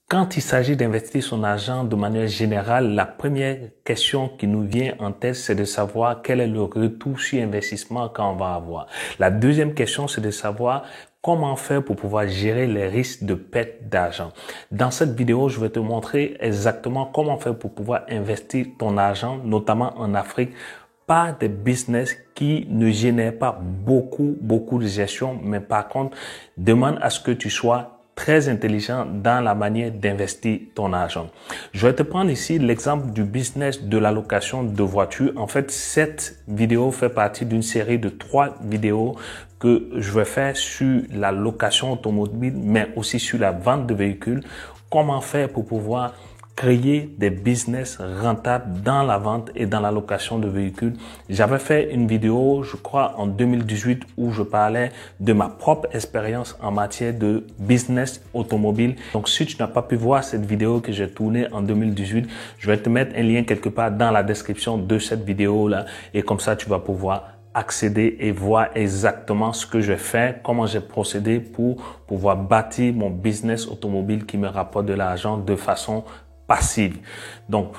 Quand il s'agit d'investir son argent de manière générale, la première question qui nous vient en tête, c'est de savoir quel est le retour sur investissement qu'on va avoir. La deuxième question, c'est de savoir comment faire pour pouvoir gérer les risques de perte d'argent. Dans cette vidéo, je vais te montrer exactement comment faire pour pouvoir investir ton argent, notamment en Afrique, par des business qui ne génèrent pas beaucoup de gestion, mais par contre, demande à ce que tu sois très intelligent dans la manière d'investir ton argent. Je vais te prendre ici l'exemple du business de la location de voitures. En fait, cette vidéo fait partie d'une série de 3 vidéos que je vais faire sur la location automobile, mais aussi sur la vente de véhicules. Comment faire pour pouvoir créer des business rentables dans la vente et dans la location de véhicules. J'avais fait une vidéo, je crois, en 2018 où je parlais de ma propre expérience en matière de business automobile. Donc, si tu n'as pas pu voir cette vidéo que j'ai tournée en 2018, je vais te mettre un lien quelque part dans la description de cette vidéo-là et comme ça, tu vas pouvoir accéder et voir exactement ce que je fais, comment j'ai procédé pour pouvoir bâtir mon business automobile qui me rapporte de l'argent de façon passive. Donc,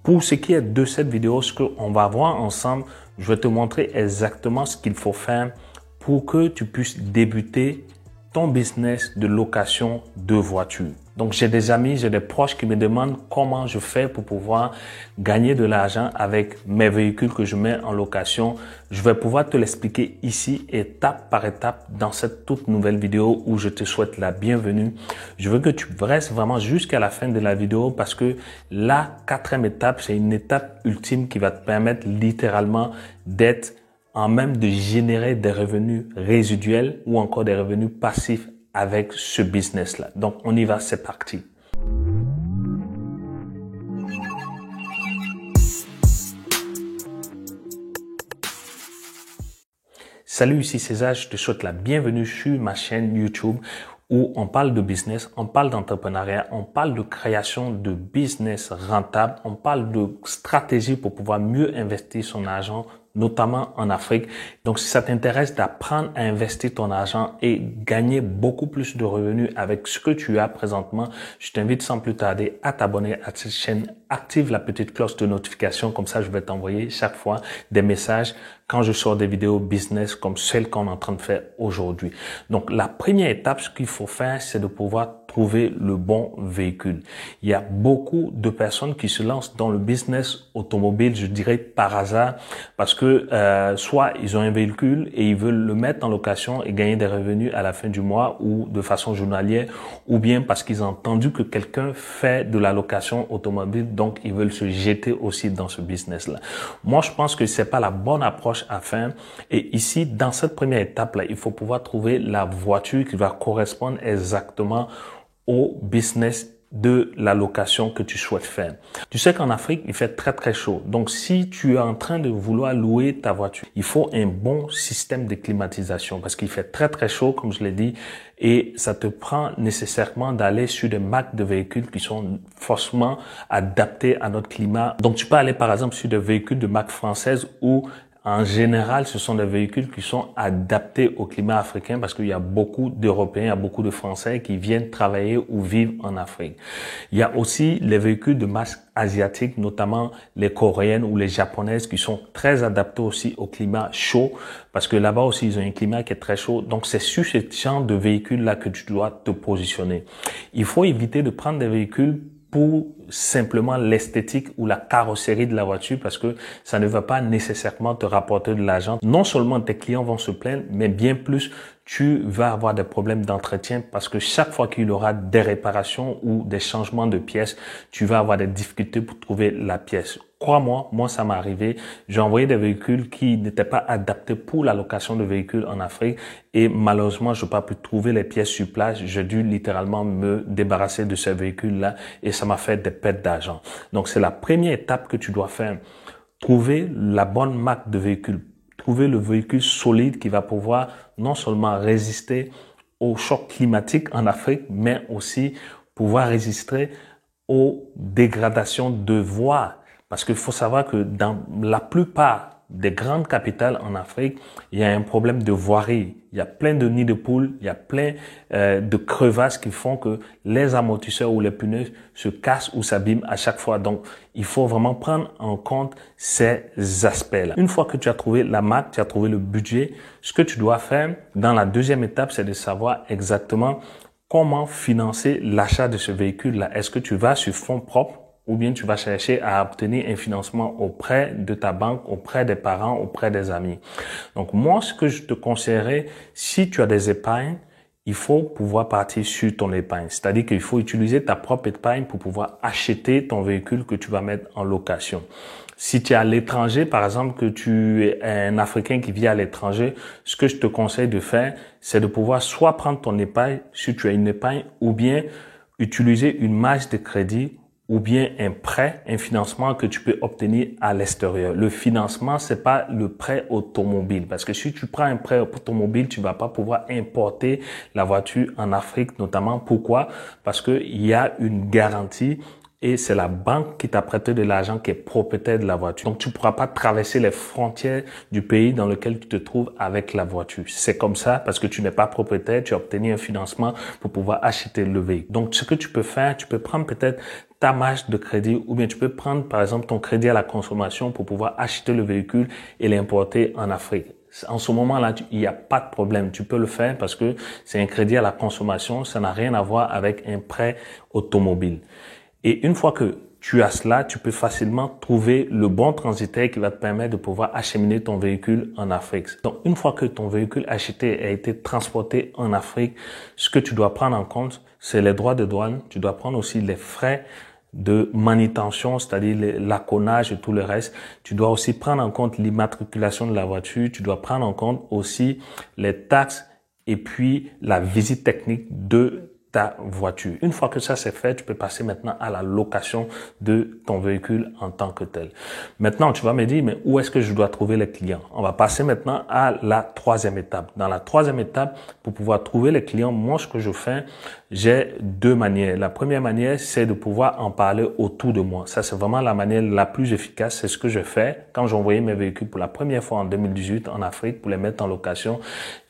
pour ce qui est de cette vidéo, ce qu'on va voir ensemble, je vais te montrer exactement ce qu'il faut faire pour que tu puisses débuter ton business de location de voitures. Donc, j'ai des amis, j'ai des proches qui me demandent comment je fais pour pouvoir gagner de l'argent avec mes véhicules que je mets en location. Je vais pouvoir te l'expliquer ici, étape par étape, dans cette toute nouvelle vidéo où je te souhaite la bienvenue. Je veux que tu restes vraiment jusqu'à la fin de la vidéo parce que la 4e étape, c'est une étape ultime qui va te permettre littéralement d'être en même de générer des revenus résiduels ou encore des revenus passifs avec ce business-là. Donc, on y va, c'est parti. Salut, ici César, je te souhaite la bienvenue sur ma chaîne YouTube où on parle de business, on parle d'entrepreneuriat, on parle de création de business rentable, on parle de stratégie pour pouvoir mieux investir son argent, notamment en Afrique. Donc, si ça t'intéresse d'apprendre à investir ton argent et gagner beaucoup plus de revenus avec ce que tu as présentement, je t'invite sans plus tarder à t'abonner à cette chaîne. Active la petite cloche de notification, comme ça je vais t'envoyer chaque fois des messages quand je sors des vidéos business comme celle qu'on est en train de faire aujourd'hui. Donc, la première étape, ce qu'il faut faire, c'est de pouvoir trouver le bon véhicule. Il y a beaucoup de personnes qui se lancent dans le business automobile, je dirais par hasard, parce que soit ils ont un véhicule et ils veulent le mettre en location et gagner des revenus à la fin du mois ou de façon journalière, ou bien parce qu'ils ont entendu que quelqu'un fait de la location automobile, donc ils veulent se jeter aussi dans ce business-là. Moi, je pense que c'est pas la bonne approche à faire. Et ici, dans cette première étape-là, il faut pouvoir trouver la voiture qui va correspondre exactement au business de la location que tu souhaites faire. Tu sais qu'en Afrique, il fait très chaud. Donc, si tu es en train de vouloir louer ta voiture, il faut un bon système de climatisation parce qu'il fait très chaud, comme je l'ai dit, et ça te prend nécessairement d'aller sur des marques de véhicules qui sont forcément adaptés à notre climat. Donc, tu peux aller par exemple sur des véhicules de marque française ou en général, ce sont des véhicules qui sont adaptés au climat africain parce qu'il y a beaucoup d'Européens, il y a beaucoup de Français qui viennent travailler ou vivre en Afrique. Il y a aussi les véhicules de masse asiatique, notamment les coréennes ou les japonaises qui sont très adaptés aussi au climat chaud parce que là-bas aussi, ils ont un climat qui est très chaud. Donc, c'est sur ce genre de véhicules-là que tu dois te positionner. Il faut éviter de prendre des véhicules pour simplement l'esthétique ou la carrosserie de la voiture parce que ça ne va pas nécessairement te rapporter de l'argent. Non seulement tes clients vont se plaindre, mais bien plus, tu vas avoir des problèmes d'entretien parce que chaque fois qu'il y aura des réparations ou des changements de pièces, tu vas avoir des difficultés pour trouver la pièce. Crois-moi, moi ça m'est arrivé. J'ai envoyé des véhicules qui n'étaient pas adaptés pour la location de véhicules en Afrique et malheureusement, je n'ai pas pu trouver les pièces sur place. J'ai dû littéralement me débarrasser de ces véhicules-là et ça m'a fait des pertes d'argent. Donc, c'est la première étape que tu dois faire. Trouver la bonne marque de véhicule. Trouver le véhicule solide qui va pouvoir non seulement résister aux chocs climatiques en Afrique, mais aussi pouvoir résister aux dégradations de voies. Parce qu'il faut savoir que dans la plupart des grandes capitales en Afrique, il y a un problème de voirie. Il y a plein de nids de poules, il y a plein de crevasses qui font que les amortisseurs ou les pneus se cassent ou s'abîment à chaque fois. Donc, il faut vraiment prendre en compte ces aspects-là. Une fois que tu as trouvé la marque, tu as trouvé le budget, ce que tu dois faire dans la deuxième étape, c'est de savoir exactement comment financer l'achat de ce véhicule-là. Est-ce que tu vas sur fonds propres ou bien tu vas chercher à obtenir un financement auprès de ta banque, auprès des parents, auprès des amis. Donc moi, ce que je te conseillerais, si tu as des épargnes, il faut pouvoir partir sur ton épargne. C'est-à-dire qu'il faut utiliser ta propre épargne pour pouvoir acheter ton véhicule que tu vas mettre en location. Si tu es à l'étranger, par exemple, que tu es un Africain qui vit à l'étranger, ce que je te conseille de faire, c'est de pouvoir soit prendre ton épargne, si tu as une épargne, ou bien utiliser une marge de crédit ou bien un prêt, un financement que tu peux obtenir à l'extérieur. Le financement, c'est pas le prêt automobile, parce que si tu prends un prêt automobile, tu vas pas pouvoir importer la voiture en Afrique, notamment. Pourquoi? Parce que il y a une garantie et c'est la banque qui t'a prêté de l'argent qui est propriétaire de la voiture. Donc, tu pourras pas traverser les frontières du pays dans lequel tu te trouves avec la voiture. C'est comme ça parce que tu n'es pas propriétaire, tu as obtenu un financement pour pouvoir acheter le véhicule. Donc, ce que tu peux faire, tu peux prendre peut-être ta marge de crédit ou bien tu peux prendre, par exemple, ton crédit à la consommation pour pouvoir acheter le véhicule et l'importer en Afrique. En ce moment-là, il n'y a pas de problème. Tu peux le faire parce que c'est un crédit à la consommation. Ça n'a rien à voir avec un prêt automobile. Et une fois que tu as cela, tu peux facilement trouver le bon transitaire qui va te permettre de pouvoir acheminer ton véhicule en Afrique. Donc, une fois que ton véhicule acheté a été transporté en Afrique, ce que tu dois prendre en compte, c'est les droits de douane. Tu dois prendre aussi les frais de manutention, c'est-à-dire l'aconnage et tout le reste. Tu dois aussi prendre en compte l'immatriculation de la voiture. Tu dois prendre en compte aussi les taxes et puis la visite technique de ta voiture. Une fois que ça c'est fait, tu peux passer maintenant à la location de ton véhicule en tant que tel. Maintenant, tu vas me dire, mais où est-ce que je dois trouver les clients? On va passer maintenant à la troisième étape. Dans la troisième étape, pour pouvoir trouver les clients, moi, ce que je fais, j'ai deux manières. La première manière, c'est de pouvoir en parler autour de moi. Ça, c'est vraiment la manière la plus efficace. C'est ce que je fais quand j'envoyais mes véhicules pour la première fois en 2018 en Afrique pour les mettre en location.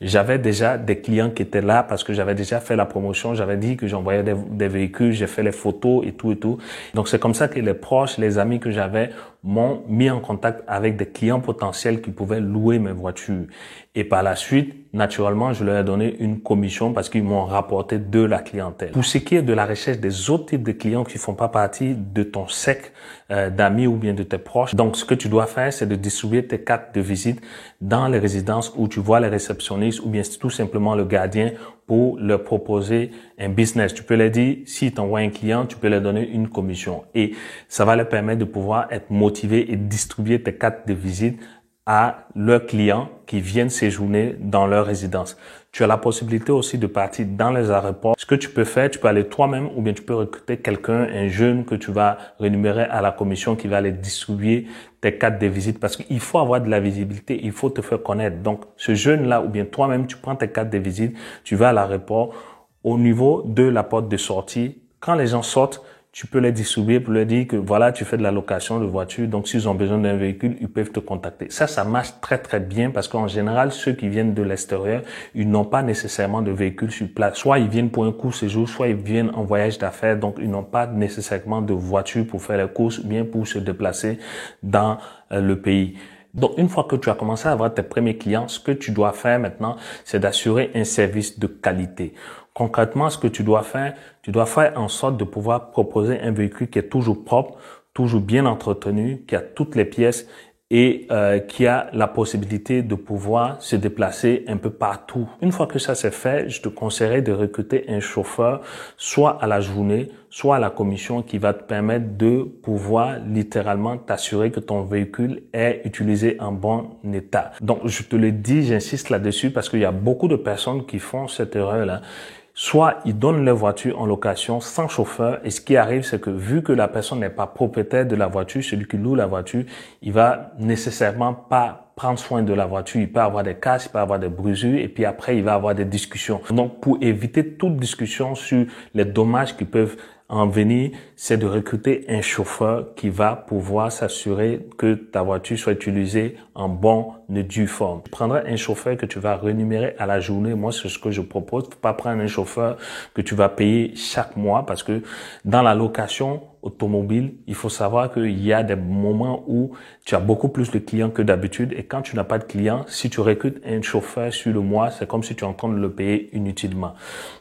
J'avais déjà des clients qui étaient là parce que j'avais déjà fait la promotion. J'avais dit que j'envoyais des véhicules, j'ai fait les photos et tout et tout. Donc, c'est comme ça que les proches, les amis que j'avais m'ont mis en contact avec des clients potentiels qui pouvaient louer mes voitures. Et par la suite, naturellement, je leur ai donné une commission parce qu'ils m'ont rapporté de la clientèle. Pour ce qui est de la recherche des autres types de clients qui font pas partie de ton cercle d'amis ou bien de tes proches, donc ce que tu dois faire, c'est de distribuer tes cartes de visite dans les résidences où tu vois les réceptionnistes ou bien tout simplement le gardien pour leur proposer un business. Tu peux leur dire, si tu envoies un client, tu peux leur donner une commission et ça va leur permettre de pouvoir être motivés et distribuer tes cartes de visite à leurs clients qui viennent séjourner dans leur résidence. Tu as la possibilité aussi de partir dans les aéroports. Ce que tu peux faire, tu peux aller toi-même ou bien tu peux recruter quelqu'un, un jeune que tu vas rémunérer à la commission qui va aller distribuer tes cartes de visite parce qu'il faut avoir de la visibilité, il faut te faire connaître. Donc, ce jeune-là ou bien toi-même, tu prends tes cartes de visite, tu vas à l'aéroport au niveau de la porte de sortie. Quand les gens sortent, tu peux les distribuer pour leur dire que voilà, tu fais de la location de voiture, donc s'ils ont besoin d'un véhicule, ils peuvent te contacter. Ça marche très très bien parce qu'en général, ceux qui viennent de l'extérieur, ils n'ont pas nécessairement de véhicule sur place. Soit ils viennent pour un court séjour, soit ils viennent en voyage d'affaires, donc ils n'ont pas nécessairement de voiture pour faire les courses, bien pour se déplacer dans le pays. Donc, une fois que tu as commencé à avoir tes premiers clients, ce que tu dois faire maintenant, c'est d'assurer un service de qualité. Concrètement, ce que tu dois faire en sorte de pouvoir proposer un véhicule qui est toujours propre, toujours bien entretenu, qui a toutes les pièces et qui a la possibilité de pouvoir se déplacer un peu partout. Une fois que ça c'est fait, je te conseillerais de recruter un chauffeur, soit à la journée, soit à la commission, qui va te permettre de pouvoir littéralement t'assurer que ton véhicule est utilisé en bon état. Donc, je te le dis, j'insiste là-dessus parce qu'il y a beaucoup de personnes qui font cette erreur-là. Soit ils donnent leur voiture en location sans chauffeur et ce qui arrive, c'est que vu que la personne n'est pas propriétaire de la voiture, celui qui loue la voiture, il va nécessairement pas prendre soin de la voiture. Il peut avoir des casses, il peut avoir des brisures et puis après, il va avoir des discussions. Donc, pour éviter toute discussion sur les dommages qui peuvent en venir, c'est de recruter un chauffeur qui va pouvoir s'assurer que ta voiture soit utilisée en bonne et due forme. Tu prendras un chauffeur que tu vas rémunérer à la journée. Moi, c'est ce que je propose. Faut pas prendre un chauffeur que tu vas payer chaque mois parce que dans la location automobile, il faut savoir qu'il y a des moments où tu as beaucoup plus de clients que d'habitude et quand tu n'as pas de clients, si tu recrutes un chauffeur sur le mois, c'est comme si tu es en train de le payer inutilement.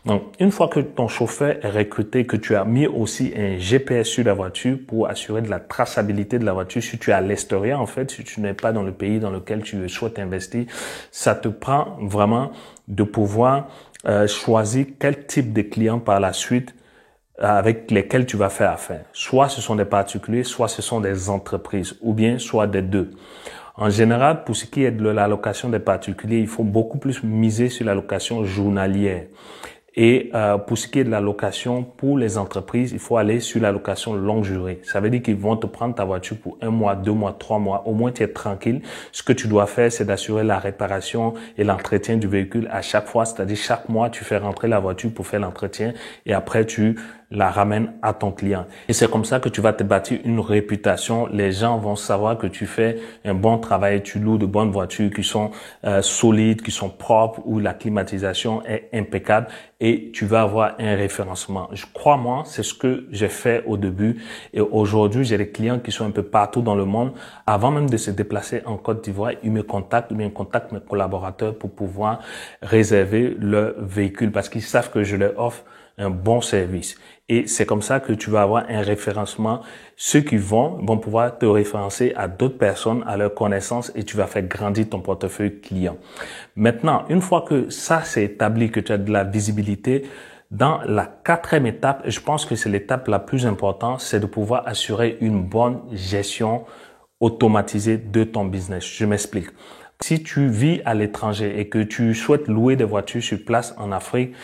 Donc, une fois que ton chauffeur est recruté, que tu as mis aussi un GPS sur la voiture pour assurer de la traçabilité de la voiture, si tu es à l'extérieur, en fait, si tu n'es pas dans le pays dans lequel tu souhaites investir, ça te prend vraiment de pouvoir choisir quel type de client par la suite avec lesquels tu vas faire affaire. Soit ce sont des particuliers, soit ce sont des entreprises, ou bien soit des deux. En général, pour ce qui est de la location des particuliers, il faut beaucoup plus miser sur la location journalière. Et pour ce qui est de la location pour les entreprises, il faut aller sur la location longue durée. Ça veut dire qu'ils vont te prendre ta voiture pour 1 mois, 2 mois, 3 mois. Au moins, tu es tranquille. Ce que tu dois faire, c'est d'assurer la réparation et l'entretien du véhicule à chaque fois. C'est-à-dire, chaque mois, tu fais rentrer la voiture pour faire l'entretien et après, tu la ramènes à ton client. Et c'est comme ça que tu vas te bâtir une réputation. Les gens vont savoir que tu fais un bon travail, tu loues de bonnes voitures qui sont solides, qui sont propres, où la climatisation est impeccable et tu vas avoir un référencement. Je crois, moi, c'est ce que j'ai fait au début et aujourd'hui, j'ai des clients qui sont un peu partout dans le monde. Avant même de se déplacer en Côte d'Ivoire, ils me contactent, ils contactent mes collaborateurs pour pouvoir réserver leur véhicule parce qu'ils savent que je leur offre un bon service. Et c'est comme ça que tu vas avoir un référencement. Ceux qui vont pouvoir te référencer à d'autres personnes, à leur connaissance et tu vas faire grandir ton portefeuille client. Maintenant, une fois que ça c'est établi, que tu as de la visibilité, dans la 4e étape, et je pense que c'est l'étape la plus importante, c'est de pouvoir assurer une bonne gestion automatisée de ton business. Je m'explique. Si tu vis à l'étranger et que tu souhaites louer des voitures sur place en Afrique,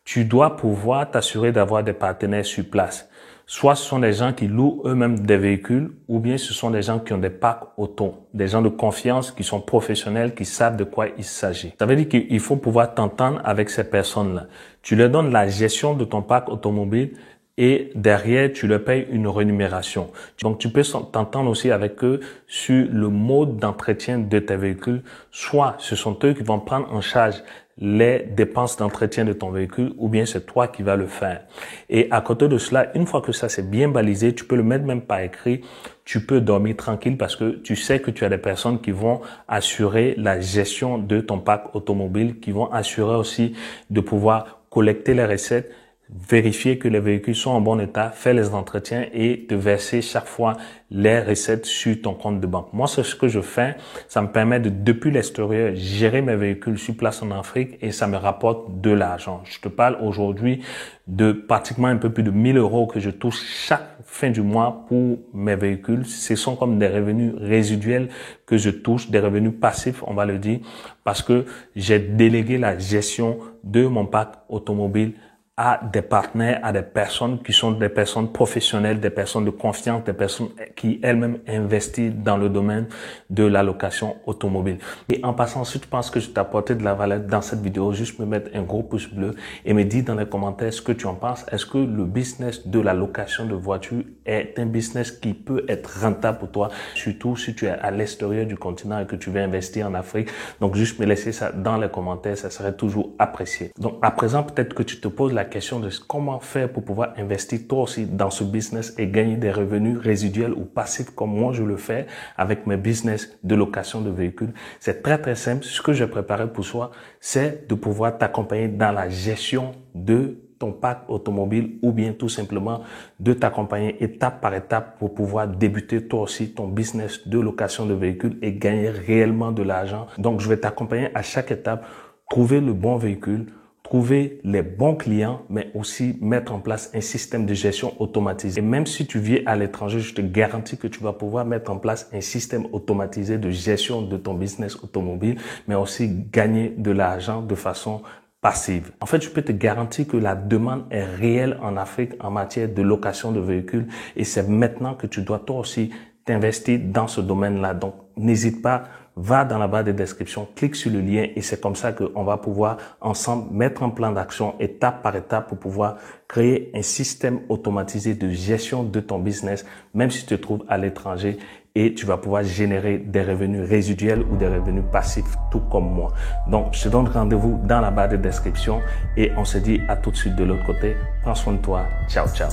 tu dois pouvoir t'assurer d'avoir des partenaires sur place. Soit ce sont des gens qui louent eux-mêmes des véhicules, ou bien ce sont des gens qui ont des parcs auto, des gens de confiance, qui sont professionnels, qui savent de quoi il s'agit. Ça veut dire qu'il faut pouvoir t'entendre avec ces personnes-là. Tu leur donnes la gestion de ton parc automobile et derrière, tu leur payes une rémunération. Donc, tu peux t'entendre aussi avec eux sur le mode d'entretien de tes véhicules. Soit ce sont eux qui vont prendre en charge les dépenses d'entretien de ton véhicule ou bien c'est toi qui vas le faire. Et à côté de cela, une fois que ça c'est bien balisé, tu peux le mettre même par écrit, tu peux dormir tranquille parce que tu sais que tu as des personnes qui vont assurer la gestion de ton parc automobile, qui vont assurer aussi de pouvoir collecter les recettes, vérifier que les véhicules sont en bon état, faire les entretiens et te verser chaque fois les recettes sur ton compte de banque. Moi, c'est ce que je fais. Ça me permet de, depuis l'extérieur, gérer mes véhicules sur place en Afrique et ça me rapporte de l'argent. Je te parle aujourd'hui de pratiquement un peu plus de 1 000 € que je touche chaque fin du mois pour mes véhicules. Ce sont comme des revenus résiduels que je touche, des revenus passifs, on va le dire, parce que j'ai délégué la gestion de mon parc automobile à des partenaires, à des personnes qui sont des personnes professionnelles, des personnes de confiance, des personnes qui elles-mêmes investissent dans le domaine de la location automobile. Et en passant, si tu penses que je t'ai apporté de la valeur dans cette vidéo, juste me mettre un gros pouce bleu et me dire dans les commentaires ce que tu en penses. Est-ce que le business de la location de voitures est un business qui peut être rentable pour toi, surtout si tu es à l'extérieur du continent et que tu veux investir en Afrique. Donc, juste me laisser ça dans les commentaires, ça serait toujours apprécié. Donc, à présent, peut-être que tu te poses la question de comment faire pour pouvoir investir toi aussi dans ce business et gagner des revenus résiduels ou passifs comme moi je le fais avec mes business de location de véhicules. C'est très très simple. Ce que j'ai préparé pour toi, c'est de pouvoir t'accompagner dans la gestion de ton parc automobile ou bien tout simplement de t'accompagner étape par étape pour pouvoir débuter toi aussi ton business de location de véhicules et gagner réellement de l'argent. Donc, je vais t'accompagner à chaque étape, trouver le bon véhicule, trouver les bons clients, mais aussi mettre en place un système de gestion automatisé. Et même si tu vis à l'étranger, je te garantis que tu vas pouvoir mettre en place un système automatisé de gestion de ton business automobile, mais aussi gagner de l'argent de façon passive. En fait, je peux te garantir que la demande est réelle en Afrique en matière de location de véhicules et c'est maintenant que tu dois toi aussi t'investir dans ce domaine-là. Donc, n'hésite pas, va dans la barre de description, clique sur le lien et c'est comme ça qu'on va pouvoir ensemble mettre un plan d'action étape par étape pour pouvoir créer un système automatisé de gestion de ton business, même si tu te trouves à l'étranger, et tu vas pouvoir générer des revenus résiduels ou des revenus passifs, tout comme moi. Donc, je te donne rendez-vous dans la barre de description et on se dit à tout de suite de l'autre côté. Prends soin de toi. Ciao, ciao.